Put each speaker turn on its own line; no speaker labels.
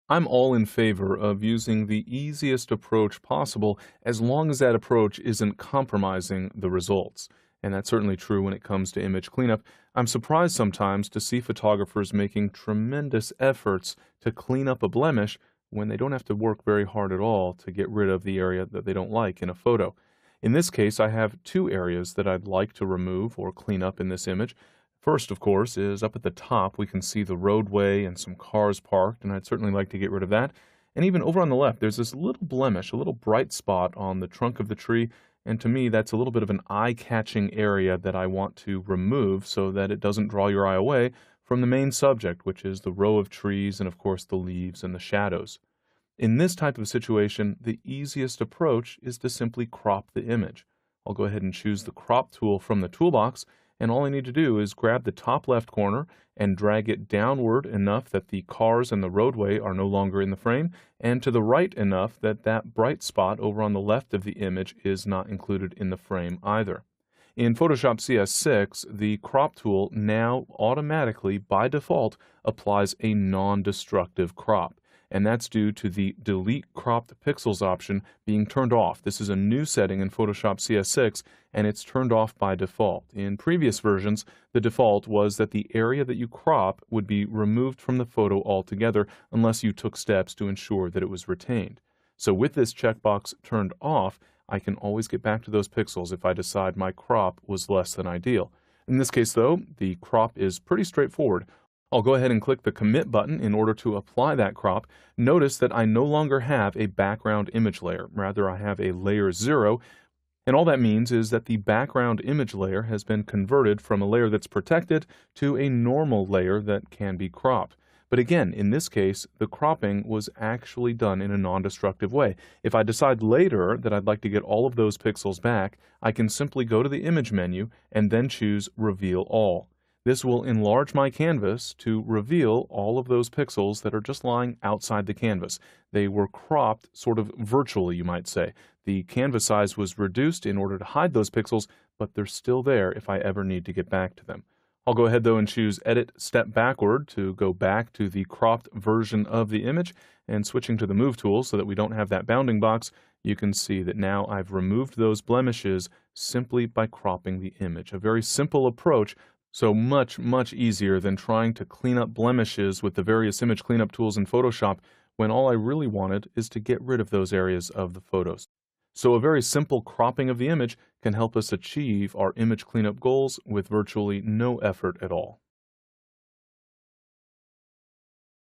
I'm all in favor of using the easiest approach possible as long as that approach isn't compromising the results. And that's certainly true when it comes to image cleanup. I'm surprised sometimes to see photographers making tremendous efforts to clean up a blemish when they don't have to work very hard at all to get rid of the area that they don't like in a photo. In this case, I have two areas that I'd like to remove or clean up in this image. First, of course, is up at the top. We can see the roadway and some cars parked, and I'd certainly like to get rid of that. And even over on the left, there's this little blemish, a little bright spot on the trunk of the tree, and to me, that's a little bit of an eye-catching area that I want to remove so that it doesn't draw your eye away from the main subject, which is the row of trees and, of course, the leaves and the shadows. In this type of situation, the easiest approach is to simply crop the image. I'll go ahead and choose the crop tool from the toolbox, and all I need to do is grab the top left corner and drag it downward enough that the cars and the roadway are no longer in the frame, and to the right enough that that bright spot over on the left of the image is not included in the frame either. In Photoshop CS6, the crop tool now automatically, by default, applies a non-destructive crop, and that's due to the Delete Cropped Pixels option being turned off. This is a new setting in Photoshop CS6, and it's turned off by default. In previous versions, the default was that the area that you crop would be removed from the photo altogether unless you took steps to ensure that it was retained. So with this checkbox turned off, I can always get back to those pixels if I decide my crop was less than ideal. In this case, though, the crop is pretty straightforward. I'll go ahead and click the Commit button in order to apply that crop. Notice that I no longer have a background image layer. Rather, I have a layer 0, and all that means is that the background image layer has been converted from a layer that's protected to a normal layer that can be cropped. But again, in this case, the cropping was actually done in a non-destructive way. If I decide later that I'd like to get all of those pixels back, I can simply go to the Image menu and then choose Reveal All. This will enlarge my canvas to reveal all of those pixels that are just lying outside the canvas. They were cropped sort of virtually, you might say. The canvas size was reduced in order to hide those pixels, but they're still there if I ever need to get back to them. I'll go ahead though and choose Edit Step Backward to go back to the cropped version of the image, and switching to the Move tool so that we don't have that bounding box, you can see that now I've removed those blemishes simply by cropping the image. A very simple approach. So much easier than trying to clean up blemishes with the various image cleanup tools in Photoshop when all I really wanted is to get rid of those areas of the photos. So a very simple cropping of the image can help us achieve our image cleanup goals with virtually no effort at all.